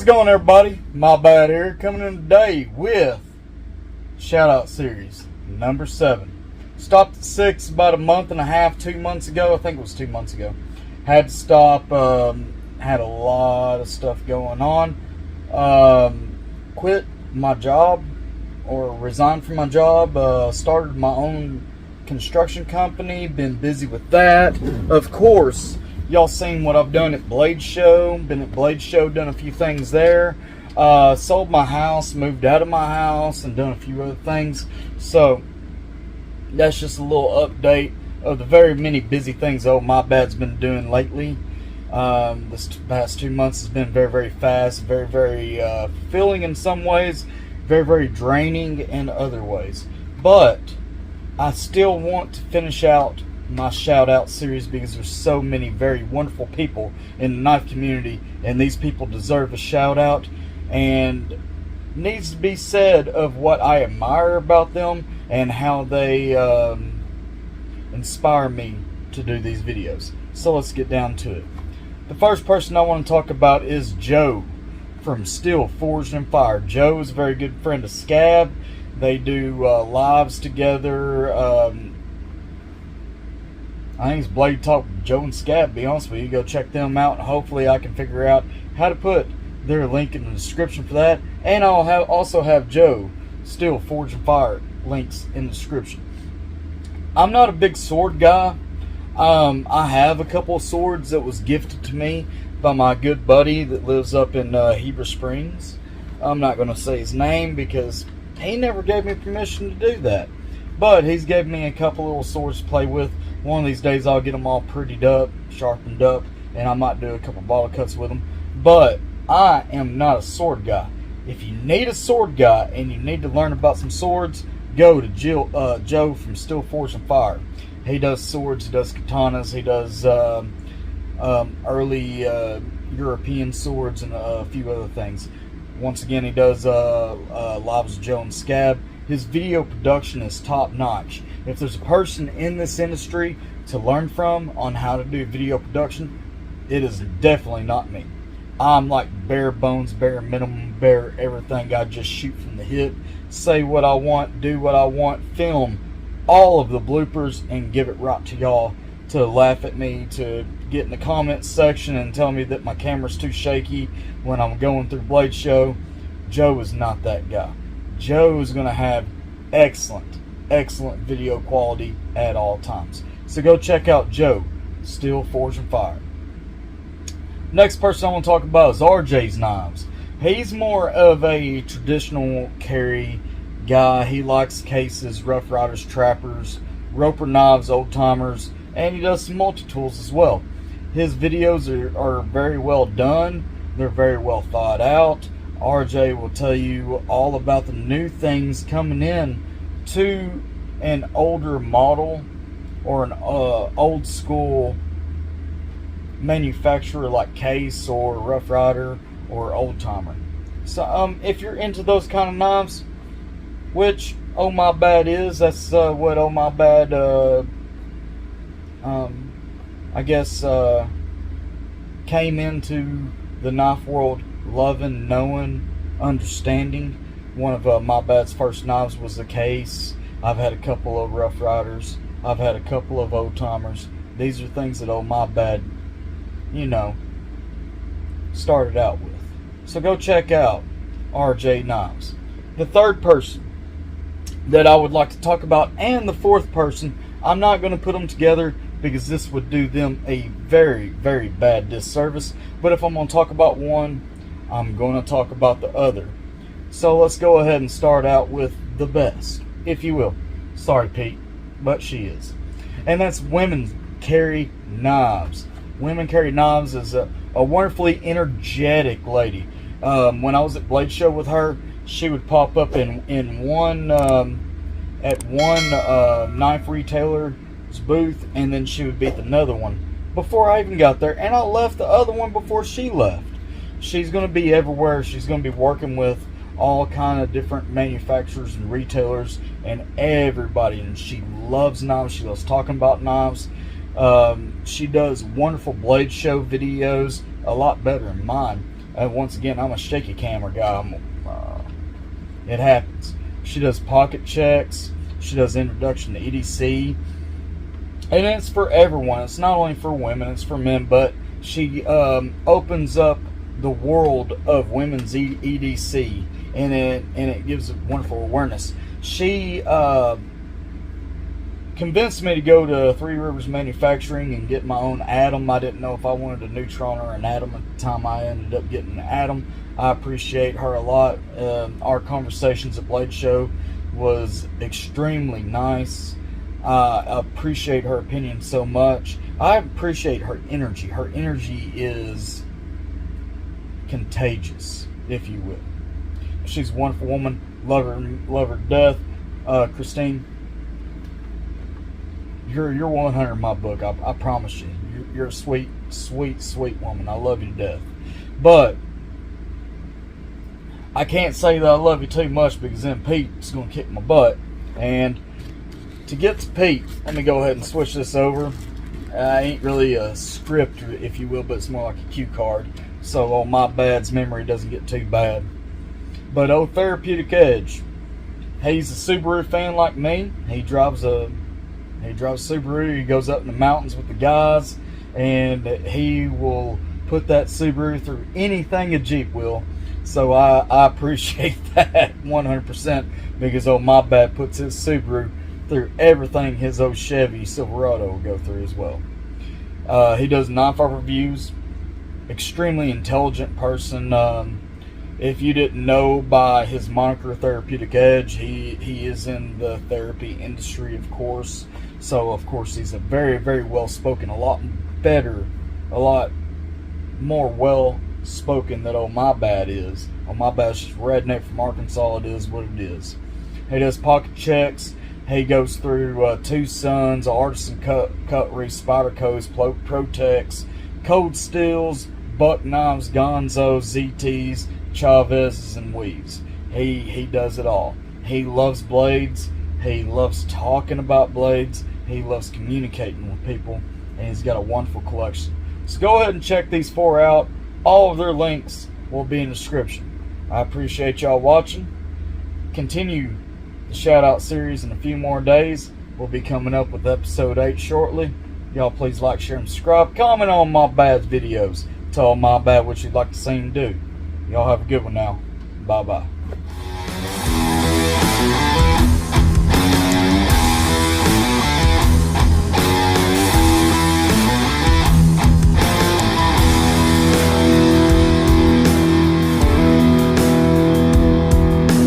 going, everybody? My Bad here, coming in today with shout out series number 7. Stopped at 6 about a month and a half, 2 months ago. I think it was 2 months ago. Had to stop. Had a lot of stuff going on. Quit my job, or resigned from my job. Started my own construction company. Been busy with that. Of course, y'all seen what I've done at Blade Show. Been at Blade Show, done a few things there. Sold my house, moved out of my house, and done a few other things. So that's just a little update of the very many busy things My Bad's been doing lately. This past 2 months has been very, very fast, very, very fulfilling in some ways, very, very draining in other ways. But I still want to finish out my shout out series because there's so many very wonderful people in the knife community, and these people deserve a shout out, and needs to be said of what I admire about them and how they inspire me to do these videos. So let's get down to it. The first person I want to talk about is Joe from Steel Forged and Fire. Joe is a very good friend of Scab. They do lives together. I think it's Blade Talk with Joe and Scab, to be honest with you. Go check them out, and hopefully I can figure out how to put their link in the description for that. And I'll also have Joe Steel Forged and Fire links in the description. I'm not a big sword guy. I have a couple of swords that was gifted to me by my good buddy that lives up in Heber Springs. I'm not going to say his name because he never gave me permission to do that. But he's gave me a couple little swords to play with. One of these days I'll get them all prettied up, sharpened up, and I might do a couple bottle cuts with them. But I am not a sword guy. If you need a sword guy and you need to learn about some swords, go to Joe from Steel Forged and Fire. He does swords, he does katanas, he does early European swords, and a few other things. Once again, he does lives with Joe and Scab. His video production is top notch. If there's a person in this industry to learn from on how to do video production, it is definitely not me. I'm like bare bones, bare minimum, bare everything. I just shoot from the hip, say what I want, do what I want, film all of the bloopers, and give it right to y'all to laugh at me, to get in the comments section and tell me that my camera's too shaky when I'm going through Blade Show. Joe is not that guy. Joe is going to have excellent video quality at all times. So go check out Joe Steel Forged and Fire. Next person I want to talk about is RJ's Knives. He's more of a traditional carry guy. He likes cases, Rough Riders, trappers, roper knives, old timers, and he does some multi-tools as well. His videos are very well done. They're very well thought out. RJ will tell you all about the new things coming in to an older model or an old school manufacturer like Case or Rough Rider or Old Timer. So if you're into those kind of knives, which My Bad is, that's what My Bad I guess came into the knife world loving, knowing, understanding. One of My Bad's first knives was the Case. I've had a couple of Rough Riders. I've had a couple of Old Timers. These are things that My Bad, started out with. So go check out RJ Knives. The third person that I would like to talk about, and the fourth person, I'm not going to put them together because this would do them a very, very bad disservice. But if I'm going to talk about one, I'm going to talk about the other. So let's go ahead and start out with the best, if you will. Sorry, Pete, but she is. And that's Women Carry Knives. Women Carry Knives is a wonderfully energetic lady. When I was at Blade Show with her, she would pop up in one at one knife retailer's booth, and then she would be at another one before I even got there, and I left the other one before she left. She's going to be everywhere. She's going to be working with all kind of different manufacturers and retailers and everybody, and she loves knives. She loves talking about knives. She does wonderful Blade Show videos, a lot better than mine. Once again, I'm a shaky camera guy. It happens. She does pocket checks. She does introduction to EDC. And it's for everyone. It's not only for women, it's for men. But she opens up the world of women's EDC. And it gives a wonderful awareness. She convinced me to go to Three Rivers Manufacturing and get my own Atom. I didn't know if I wanted a Neutron or an Atom at the time. I ended up getting an Atom. I appreciate her a lot. Our conversations at Blade Show was extremely nice. I appreciate her opinion so much. I appreciate her energy. Her energy is contagious, if you will. She's a wonderful woman. Love her to death. Christine, you're 100 in my book. I promise you. You're a sweet, sweet, sweet woman. I love you to death. But I can't say that I love you too much, because then Pete's going to kick my butt. And to get to Pete, let me go ahead and switch this over. Ain't really a script, if you will, but it's more like a cue card. So on my bad's memory doesn't get too bad. But old Therapeutic Edge, he's a Subaru fan like me. He drives Subaru. He goes up in the mountains with the guys, and he will put that Subaru through anything a Jeep will. So I appreciate that 100%, because old My Bad puts his Subaru through everything his old Chevy Silverado will go through as well. He does non-far reviews. Extremely intelligent person. If you didn't know by his moniker Therapeutic Edge, he is in the therapy industry, of course. So, of course, he's a very, very well-spoken, a lot more well-spoken than old My Bad is. Old My Bad's just redneck from Arkansas. It is what it is. He does pocket checks. He goes through Two Sons, Artisan Cutlery, Spyderco's, Protex, Cold Steels, Buck Knives, Gonzos, ZTs, Chavez's, and Weaves. He does it all. He loves blades. He loves talking about blades. He loves communicating with people. And he's got a wonderful collection. So go ahead and check these four out. All of their links will be in the description. I appreciate y'all watching. Continue the shout out series in a few more days. We'll be coming up with episode 8 shortly. Y'all please like, share, and subscribe. Comment on My Bad's videos. Tell My Bad what you'd like to see him do. Y'all have a good one now. Bye-bye.